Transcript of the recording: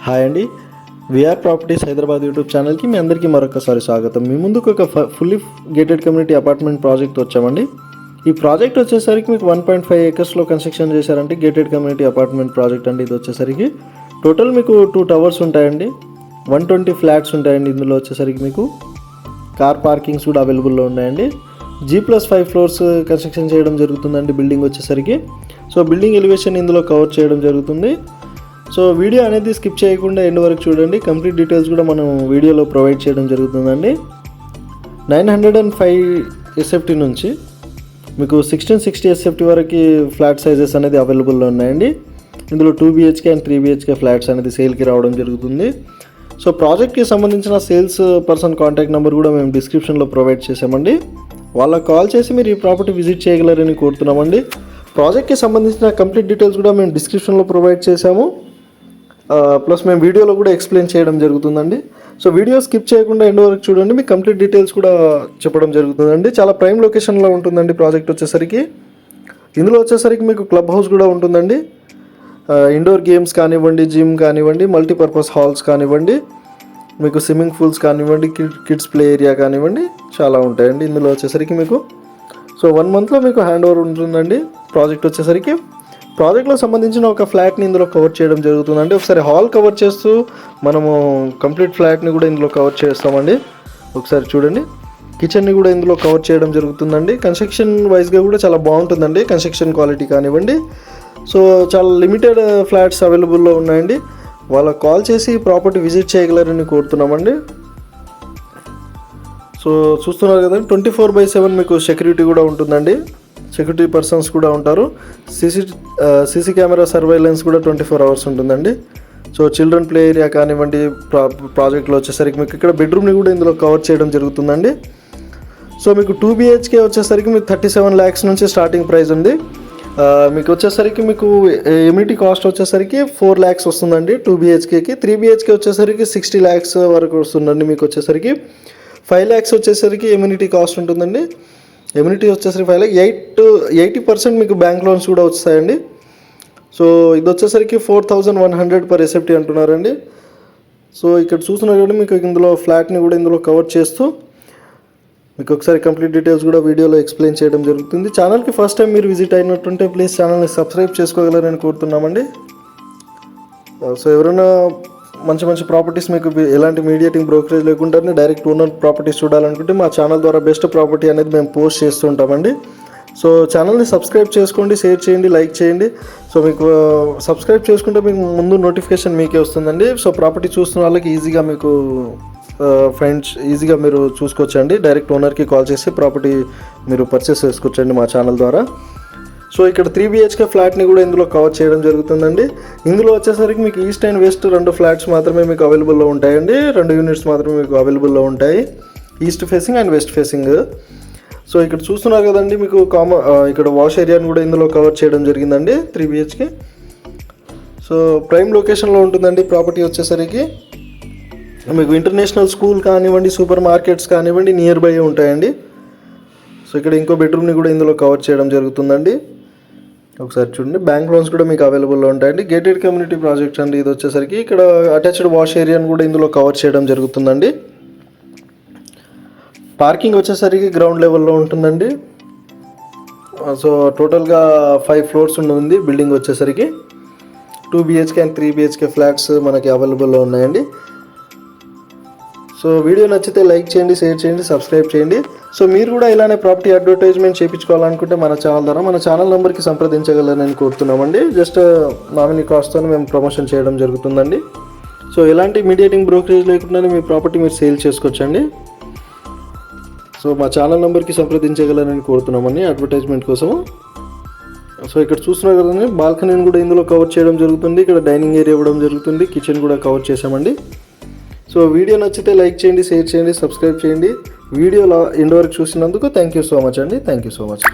Hi అండి, VR properties Hyderabad YouTube ఛానల్కి మీ అందరికీ మరొకసారి స్వాగతం. మీ ముందుకు ఒక fully gated community apartment project వచ్చామండి. ఈ ప్రాజెక్ట్ వచ్చేసరికి మీకు 1.5 ఏకర్స్లో కన్స్ట్రక్షన్ చేశారంటే గేటెడ్ కమ్యూనిటీ అపార్ట్మెంట్ ప్రాజెక్ట్ అండి. ఇది వచ్చేసరికి టోటల్ మీకు 2 టవర్స్ ఉంటాయండి, 120 ఫ్లాట్స్ ఉంటాయండి. ఇందులో వచ్చేసరికి మీకు కార్ పార్కింగ్స్ కూడా అవైలబుల్లో ఉన్నాయండి. G+5 ఫ్లోర్స్ కన్స్ట్రక్షన్ చేయడం జరుగుతుందండి బిల్డింగ్ వచ్చేసరికి. సో బిల్డింగ్ ఎలివేషన్ ఇందులో కవర్ చేయడం జరుగుతుంది. సో వీడియో అనేది స్కిప్ చేయకుండా ఎండ్ వరకు చూడండి. కంప్లీట్ డీటెయిల్స్ కూడా మనం వీడియోలో ప్రొవైడ్ చేయడం జరుగుతుందండి. 905 SFT నుంచి మీకు 1660 SFT వరకు ఫ్లాట్ సైజెస్ అనేది అవైలబుల్లో ఉన్నాయండి. ఇందులో 2 BHK అండ్ 3 BHK ఫ్లాట్స్ అనేది సేల్కి రావడం జరుగుతుంది. సో ప్రాజెక్ట్కి సంబంధించిన సేల్స్ పర్సన్ కాంటాక్ట్ నెంబర్ కూడా మేము డిస్క్రిప్షన్లో ప్రొవైడ్ చేసామండి. వాళ్ళకి కాల్ చేసి మీరు ఈ ప్రాపర్టీ విజిట్ చేయగలరని కోరుతున్నామండి. ప్రాజెక్ట్కి సంబంధించిన కంప్లీట్ డీటెయిల్స్ కూడా మేము డిస్క్రిప్షన్లో ప్రొవైడ్ చేసాము, ప్లస్ మేము వీడియోలో కూడా ఎక్స్ప్లెయిన్ చేయడం జరుగుతుందండి. సో వీడియో స్కిప్ చేయకుండా ఎండ్ వరకు చూడండి, మీకు కంప్లీట్ డీటెయిల్స్ కూడా చెప్పడం జరుగుతుందండి. చాలా ప్రైమ్ లొకేషన్లో ఉంటుందండి ప్రాజెక్ట్ వచ్చేసరికి. ఇందులో వచ్చేసరికి మీకు క్లబ్ హౌస్ కూడా ఉంటుందండి. ఇండోర్ గేమ్స్ కానివ్వండి, జిమ్ కానివ్వండి, మల్టీపర్పస్ హాల్స్ కానివ్వండి, మీకు స్విమ్మింగ్ పూల్స్ కానివ్వండి, కిడ్స్ ప్లే ఏరియా కానివ్వండి, చాలా ఉంటాయండి. ఇందులో వచ్చేసరికి మీకు 1 మంత్లో మీకు హ్యాండ్ ఓవర్ ఉంటుందండి. ప్రాజెక్ట్ వచ్చేసరికి ప్రాజెక్ట్లో సంబంధించిన ఒక ఫ్లాట్ని ఇందులో కవర్ చేయడం జరుగుతుందండి. ఒకసారి హాల్ కవర్ చేస్తూ మనము కంప్లీట్ ఫ్లాట్ని కూడా ఇందులో కవర్ చేస్తామండి. ఒకసారి చూడండి, కిచెన్ని కూడా ఇందులో కవర్ చేయడం జరుగుతుందండి. కన్స్ట్రక్షన్ వైజ్గా కూడా చాలా బాగుంటుందండి, కన్స్ట్రక్షన్ క్వాలిటీ కానివ్వండి. సో చాలా లిమిటెడ్ ఫ్లాట్స్ అవైలబుల్లో ఉన్నాయండి. వాళ్ళకి కాల్ చేసి ప్రాపర్టీ విజిట్ చేయగలరని కోరుతున్నామండి. సో చూస్తున్నారు కదండి, 24/7 మీకు సెక్యూరిటీ కూడా ఉంటుందండి. సెక్యూరిటీ పర్సన్స్ కూడా ఉంటారు. సీసీ కెమెరా సర్వైలెన్స్ కూడా 24 అవర్స్ ఉంటుందండి. సో చిల్డ్రన్ ప్లే ఏరియా కానివ్వండి, ప్రాజెక్ట్లో వచ్చేసరికి మీకు ఇక్కడ బెడ్రూమ్ని కూడా ఇందులో కవర్ చేయడం జరుగుతుందండి. సో మీకు 2 BHK వచ్చేసరికి మీకు 37 lakhs నుంచి స్టార్టింగ్ ప్రైస్ ఉంది. మీకు వచ్చేసరికి మీకు ఎమ్యూనిటీ కాస్ట్ వచ్చేసరికి 4 lakhs వస్తుందండి 2 BHKకి. 3 BHK వచ్చేసరికి 60 lakhs వరకు వస్తుందండి. మీకు వచ్చేసరికి 5 lakhs వచ్చేసరికి ఎమ్యూనిటీ కాస్ట్ ఉంటుందండి. ఎమ్యూనిటీ వచ్చేసరికి 5 lakhs, 80% మీకు బ్యాంక్ లోన్స్ కూడా వస్తాయండి. సో ఇది వచ్చేసరికి 4100 per SFT అంటున్నారండి. సో ఇక్కడ చూస్తున్నారు కాబట్టి మీకు ఇందులో ఫ్లాట్ని కూడా ఇందులో కవర్ చేస్తూ మీకు ఒకసారి కంప్లీట్ డీటెయిల్స్ కూడా వీడియోలో ఎక్స్ప్లెయిన్ చేయడం జరుగుతుంది. ఛానల్కి ఫస్ట్ టైం మీరు విజిట్ అయినట్టుంటే ప్లీజ్ ఛానల్ని సబ్స్క్రైబ్ చేసుకోగలరని కోరుతున్నామండి. సో ఎవరైనా మంచి ప్రాపర్టీస్ మీకు ఎలాంటి మీడియేటింగ్ బ్రోకరేజ్ లేకుండానే డైరెక్ట్ ఓనర్ ప్రాపర్టీస్ చూడాలనుకుంటే మా ఛానల్ ద్వారా బెస్ట్ ప్రాపర్టీ అనేది మేము పోస్ట్ చేస్తూ ఉంటామండి. సో ఛానల్ని సబ్స్క్రైబ్ చేసుకోండి, షేర్ చేయండి, లైక్ చేయండి. సో మీకు సబ్స్క్రైబ్ చేసుకుంటే మీకు ముందు నోటిఫికేషన్ మీకే వస్తుందండి. సో ప్రాపర్టీ చూస్తున్న వాళ్ళకి ఈజీగా మీకు ఈజీగా మీరు చూసుకోవచ్చండి. డైరెక్ట్ ఓనర్కి కాల్ చేసి ప్రాపర్టీ మీరు పర్చేస్ చేసుకోవచ్చండి మా ఛానల్ ద్వారా. సో ఇక్కడ 3 BHK ఫ్లాట్ని కూడా ఇందులో కవర్ చేయడం జరుగుతుందండి. ఇందులో వచ్చేసరికి మీకు ఈస్ట్ అండ్ వెస్ట్ 2 ఫ్లాట్స్ మాత్రమే మీకు అవైలబుల్లో ఉంటాయండి. 2 యూనిట్స్ మాత్రమే మీకు అవైలబుల్లో ఉంటాయి, east facing and west facing. So ఇక్కడ చూస్తున్నారు కదండి, మీకు ఇక్కడ వాష్ ఏరియాని కూడా ఇందులో కవర్ చేయడం జరిగిందండి 3 BHK. సో ప్రైమ్ లొకేషన్లో ఉంటుందండి ప్రాపర్టీ వచ్చేసరికి. మీకు ఇంటర్నేషనల్ స్కూల్ కానివ్వండి, సూపర్ మార్కెట్స్ కానివ్వండి నియర్ బై ఉంటాయండి. సో ఇక్కడ ఇంకో బెడ్రూమ్ని కూడా ఇందులో కవర్ చేయడం జరుగుతుందండి. ఒకసారి చూడండి, బ్యాంక్ లోన్స్ కూడా మీకు అవైలబుల్లో ఉంటాయండి. గేటెడ్ కమ్యూనిటీ ప్రాజెక్ట్స్ అండి ఇది వచ్చేసరికి. ఇక్కడ అటాచ్డ్ వాష్ ఏరియాని కూడా ఇందులో కవర్ చేయడం జరుగుతుందండి. పార్కింగ్ వచ్చేసరికి గ్రౌండ్ లెవెల్లో ఉంటుందండి. సో టోటల్గా 5 ఫ్లోర్స్ ఉంటుంది బిల్డింగ్ వచ్చేసరికి. 2 BHK అండ్ 3 BHK ఫ్లాట్స్ మనకి అవైలబుల్లో ఉన్నాయండి. సో వీడియో నచ్చితే లైక్ చేయండి, షేర్ చేయండి, సబ్స్క్రైబ్ చేయండి. సో మీరు కూడా ఇలానే ప్రాపర్టీ అడ్వర్టైజ్మెంట్ చేయించుకోవాలనుకుంటే మన ఛానల్ ద్వారా మన ఛానల్ నెంబర్కి సంప్రదించగలరని కోరుతున్నామండి. జస్ట్ నామినీ కాస్ట్తో మేము ప్రమోషన్ చేయడం జరుగుతుందండి. సో ఎలాంటి మీడియేటింగ్ బ్రోకరేజ్ లేకుండానే మీ ప్రాపర్టీ మీరు సేల్ చేసుకోవచ్చండి. సో మా ఛానల్ నెంబర్కి సంప్రదించగలరని కోరుతున్నామండి అడ్వర్టైజ్మెంట్ కోసము. సో ఇక్కడ చూస్తున్నారు కదండి, బాల్కనీని కూడా ఇందులో కవర్ చేయడం జరుగుతుంది. ఇక్కడ డైనింగ్ ఏరియా ఇవ్వడం జరుగుతుంది, కిచెన్ కూడా కవర్ చేసామండి. సో వీడియో నచ్చితే లైక్ చేయండి, షేర్ చేయండి, సబ్స్క్రైబ్ చేయండి. వీడియోలో ఎండ్ వరకు చూసినందుకు థ్యాంక్ యూ సో మచ్ అండి. Thank you so much.